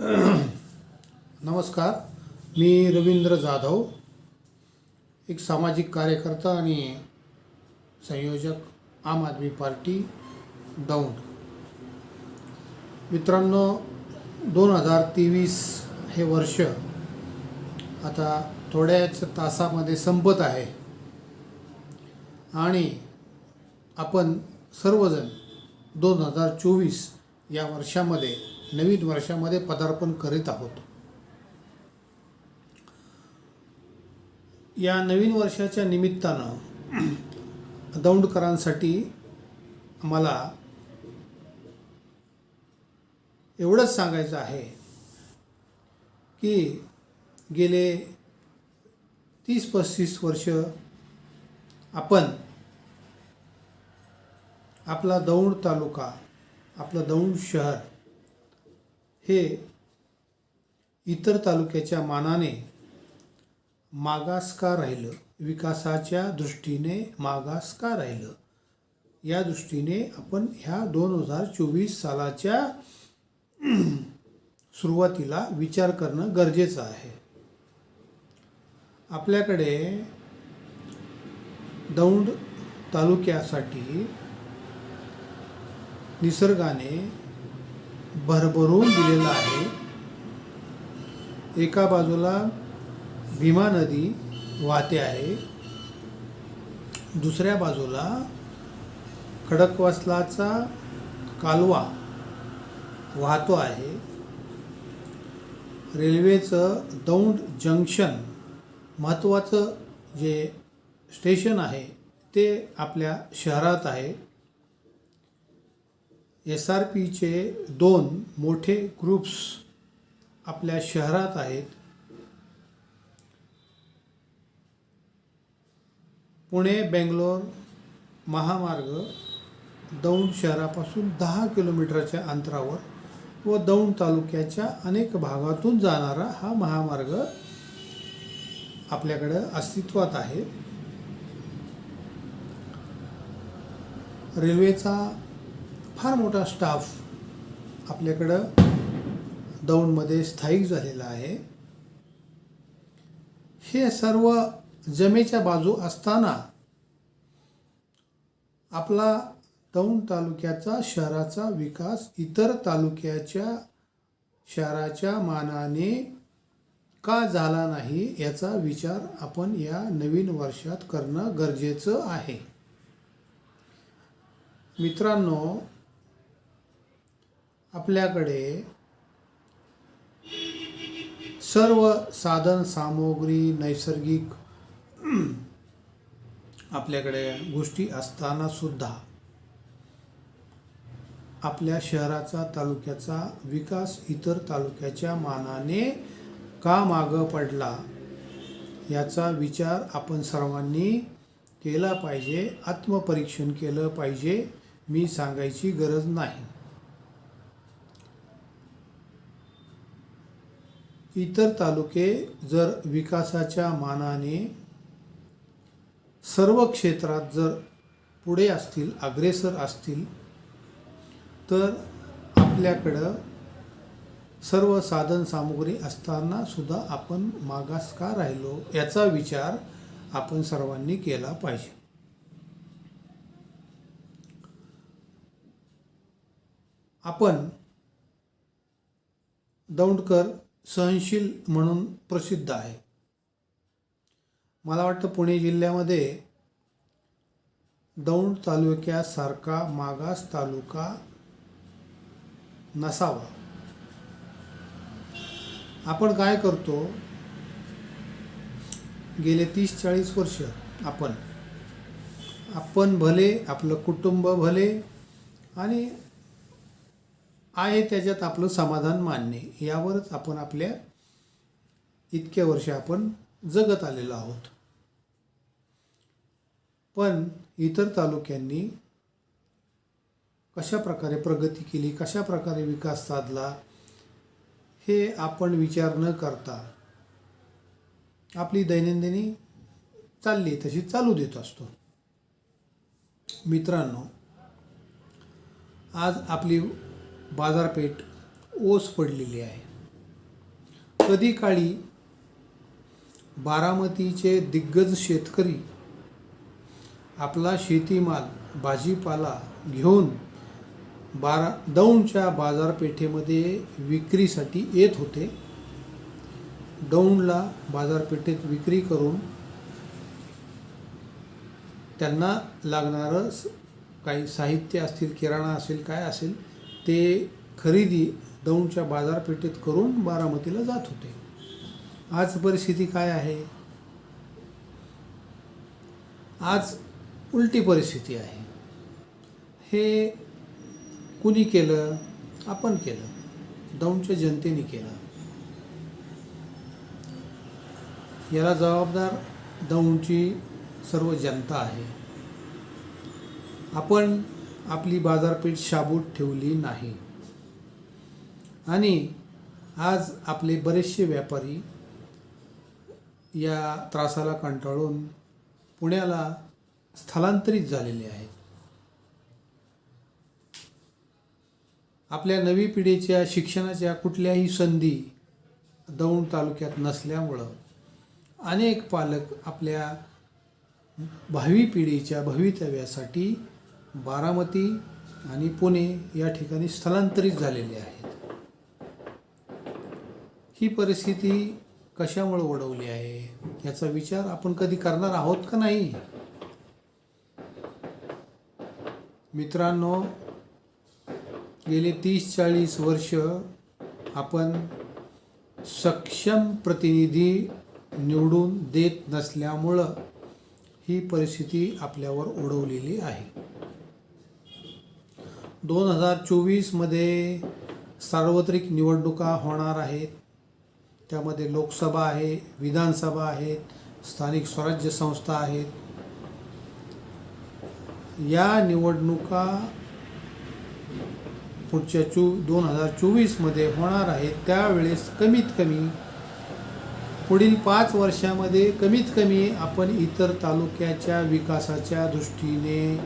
नमस्कार. मी रवींद्र जाधव, एक सामाजिक कार्यकर्ता आणि संयोजक, आम आदमी पार्टी, दौंड. मित्रांनो, 2023 हे वर्ष आता थोड्याच तासामध्ये संपत आहे आणि आपण सर्वजण 2024 या वर्षामध्ये, नवीन वर्षामध्ये पदार्पण करीत आहोत. या नवीन वर्षाच्या निमित्तानं दौंडकरांसाठी मला एवढंच सांगायचं आहे की गेले 30-35 वर्ष आपण आपला दौंड तालुका, आपलं दौंड शहर हे इतर तालुक्याच्या मानाने मागास का राहिलं, विकासाच्या दृष्टीने मागास का राहिलं, या दृष्टीने आपण ह्या 2024 सालाच्या सुरुवातीला विचार करणं गरजेचं आहे. आपल्याकडे दौंड तालुक्यासाठी निसर्गाने भरभरून दिलेला आहे. एका बाजूला भीमा नदी वाहते आहे, दुसऱ्या बाजूला खडकवासलाचा कालवा वाहतो आहे. रेल्वेचं दौंड जंक्शन महत्त्वाचं जे स्टेशन आहे ते आपल्या शहरात आहे. SRPचे 2 मोठे ग्रुप्स आपल्या शहरात आहेत. पुणे बेंगलोर महामार्ग दौंड शहरापासून 10 किलोमीटरच्या अंतरावर व दौंड तालुक्याच्या अनेक भागातून जाणारा हा महामार्ग आपल्याकडं अस्तित्वात आहे. रेल्वेचा फार मोठा स्टाफ आपल्याकडं दौंडमध्ये स्थायिक झालेला आहे. हे सर्व जमेच्या बाजू असताना आपला दौंड तालुक्याचा, शहराचा विकास इतर तालुक्याच्या शहराच्या मानाने का झाला नाही याचा विचार आपण या नवीन वर्षात करणं गरजेचं आहे. मित्रांनो, आपल्याकडे सर्व साधन सामुग्री, नैसर्गिक आपल्याकडे गोष्टी असताना सुद्धा आपल्या शहराचा, तालुक्याचा विकास इतर तालुक्याच्या मानाने का मागं पडला याचा विचार आपण सर्वांनी केला पाहिजे. आत्मपरीक्षण केलं पाहिजे. मी सांगायची गरज नाही. इतर तालुके जर विकासाच्या मानाने सर्व क्षेत्रात जर पुढे असतील, अग्रेसर असतील, तर आपल्याकडं सर्व साधन सामुग्री असताना सुद्धा आपण मागास का राहिलो याचा विचार आपण सर्वांनी केला पाहिजे. आपण दौंडकर सहनशील म्हणून प्रसिद्ध आहे. मला वाटतं पुणे जिल्ह्यामध्ये दौंड तालुक्यासारखा मागास तालुका नसावा. आपण काय करतो, गेले 30-40 वर्ष आपण भले, आपलं कुटुंब भले आणि आहे त्याच्यात आपलं समाधान मानणे, यावरच आपण आपल्या इतक्या वर्ष आपण जगत आलेलो आहोत. पण इतर तालुक्यांनी कशा प्रकारे प्रगती केली, कशा प्रकारे विकास साधला, हे आपण विचार न करता आपली दैनंदिनी चालली तशी चालू देत असतो. मित्रांनो, आज आपली बाजारपेठ ओस पडलेली आहे. कधी काळी बारामतीचे दिग्गज शेतकरी आपला शेतीमाल भाजीपाला घेऊन दौंडच्या बाजारपेठेमध्ये विक्रीसाठी येत होते. दौंडला बाजारपेठेत विक्री करून त्यांना लागणारं काही साहित्य असतील, किराणा असेल, काय असेल ते खरेदी दौंडच्या बाजारपेठेत करून बारामतीला जात होते. आज परिस्थिती काय आहे? आज उलटी परिस्थिती आहे. हे कुणी केलं? आपण केलं, दौंडच्या जनतेने केलं. याला जबाबदार दौंडची सर्व जनता आहे. आपण आपली बाजारपेठ शाबूत ठेवली नाही आणि आज आपले बरेचसे व्यापारी या त्रासाला कंटाळून पुण्याला स्थलांतरित झालेले आहेत. आपल्या नवी पिढीच्या शिक्षणाच्या कुठल्याही संधी दौंड तालुक्यात नसल्यामुळं अनेक पालक आपल्या भावी पिढीच्या भवितव्यासाठी बारामती आणि पुणे या ठिकाणी स्थलांतरित झालेले आहेत. ही परिस्थिती कशामुळे ओढवली आहे याचा विचार आपण कधी करणार आहोत का नाही? मित्रांनो, गेले 30-40 वर्ष आपण सक्षम प्रतिनिधी निवडून देत नसल्यामुळं ही परिस्थिती आपल्यावर ओढवलेली आहे. 2024 सार्वत्रिक निवडणुका होणार आहेत. त्यामध्ये लोकसभा आहे, विधानसभा आहेत, स्थानिक स्वराज्य संस्था आहेत. या निवडणुका पुढच्या 2024 होणार आहेत. त्यावेळेस कमीत कमी पुढील 5 वर्षामध्ये कमीत कमी आपण इतर तालुक्याच्या विकासाच्या दृष्टीने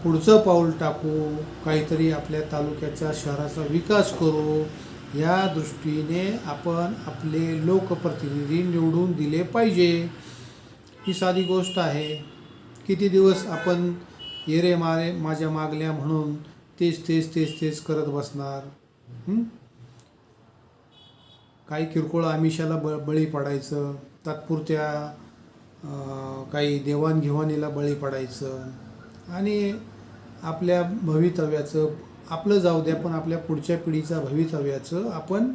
पुढचं पाऊल टाकू, काहीतरी आपल्या तालुक्याच्या शहराचा विकास करू, या दृष्टीने आपण आपले लोकप्रतिनिधी निवडून दिले पाहिजे. ही साधी गोष्ट आहे. किती दिवस आपण येरे मारे माझ्या मागल्या म्हणून तेच करत बसणार? काही किरकोळ आमिषाला बळी पडायचं, तात्पुरत्या काही देवाणघेवाणीला बळी पडायचं आणि आपल्या भवितव्याचं, आपलं जाऊ द्या पण आपल्या पुढच्या पिढीच्या भवितव्याचं आपण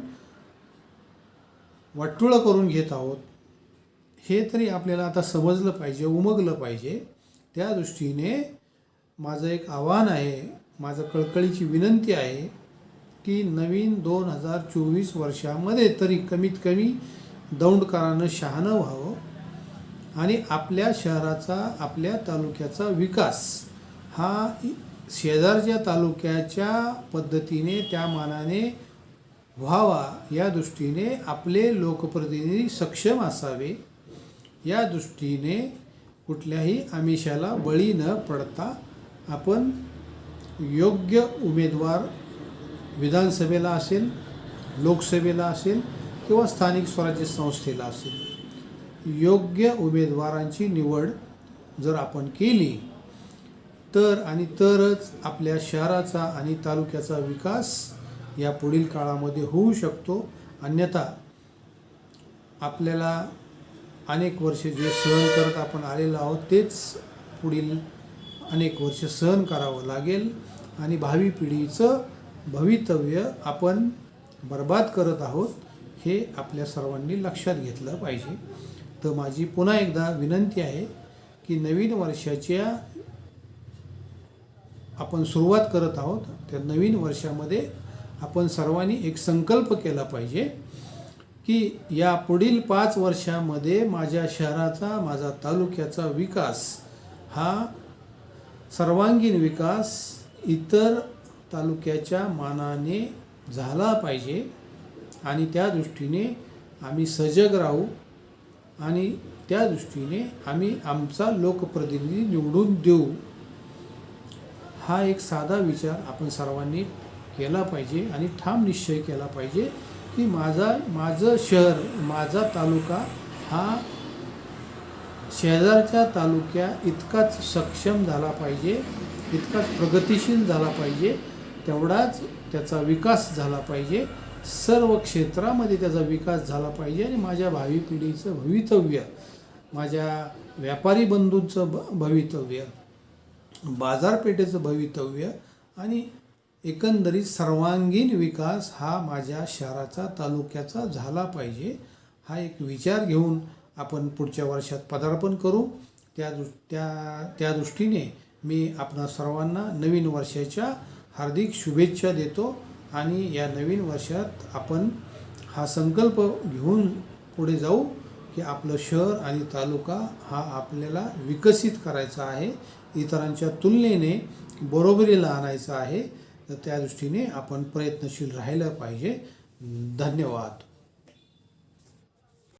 वाटोळं करून घेत आहोत. हे तरी आपल्याला आता समजलं पाहिजे, उमगलं पाहिजे. त्या दृष्टीने माझं एक आव्हान आहे, माझं कळकळीची विनंती आहे की नवीन 2024 वर्षामध्ये तरी कमीत कमी दौंडकरांनं शहाणं व्हावं आणि आपल्या शहराचा, आपल्या तालुक्याचा विकास हा शेजारच्या तालुक्याच्या पद्धतीने त्या मानाने व्हावा, या दृष्टीने आपले लोकप्रतिनिधी सक्षम असावे. या दृष्टीने कुठल्याही आमिषाला बळी न पडता आपण योग्य उमेदवार विधानसभेला असेल, लोकसभेला असेल किंवा स्थानिक स्वराज्य संस्थेला असेल, योग्य उमेदवारांची निवड जर आपण केली तरच आपल्या शहराचा आणि तालुक्याचा विकास या पुढील काळामध्ये होऊ शकतो. अन्यथा आपल्याला अनेक वर्षे जे सहन करत आपण आलेलो आहोत तेच पुढील अनेक वर्ष सहन करावं लागेल आणि भावी पिढीचं भवितव्य आपण बर्बाद करत आहोत, हे आपल्या सर्वांनी लक्षात घेतलं पाहिजे. तर माझी पुन्हा एकदा विनंती आहे की नवीन वर्षाच्या आपण सुरुवात करत आहोत, त्या नवीन वर्षामध्ये आपण सर्वांनी एक संकल्प केला पाहिजे की या पुढील 5 वर्षामध्ये माझ्या शहराचा, माझा तालुक्याचा विकास हा सर्वांगीण विकास इतर तालुक्याच्या मानाने झाला पाहिजे आणि त्या दृष्टीने आम्ही सजग राहू आणि त्या दृष्टीने आम्ही आमचा लोकप्रतिनिधी निवडून देऊ. हा एक साधा विचार आपण सर्वांनी केला पाहिजे आणि ठाम निश्चय केला पाहिजे की माझं शहर, माझा तालुका हा शेजारच्या तालुक्या इतकाच सक्षम झाला पाहिजे, इतकाच प्रगतिशील झाला पाहिजे, तेवढाच त्याचा विकास झाला पाहिजे, सर्व क्षेत्रामध्ये त्याचा विकास झाला पाहिजे आणि माझ्या भावी पिढीचं भवितव्य, माझ्या व्यापारी बंधूंचं भवितव्य, बाजारपेठेचं भवितव्य आणि एकंदरीत सर्वांगीण विकास हा माझ्या शहराचा, तालुक्याचा झाला पाहिजे. हा एक विचार घेऊन आपण पुढच्या वर्षात पदार्पण करू. त्या दृष्टीने मी आपणा सर्वांना नवीन वर्षाच्या हार्दिक शुभेच्छा देतो आणि या नवीन वर्षात आपण हा संकल्प घेऊन पुढे जाऊ की आपलं शहर आणि तालुका हा आपल्याला विकसित करायचा आहे, इतरांच्या तुलनेने बरोबरीला आणायचा आहे. तर त्या दृष्टीने आपण प्रयत्नशील राहिलं पाहिजे. धन्यवाद.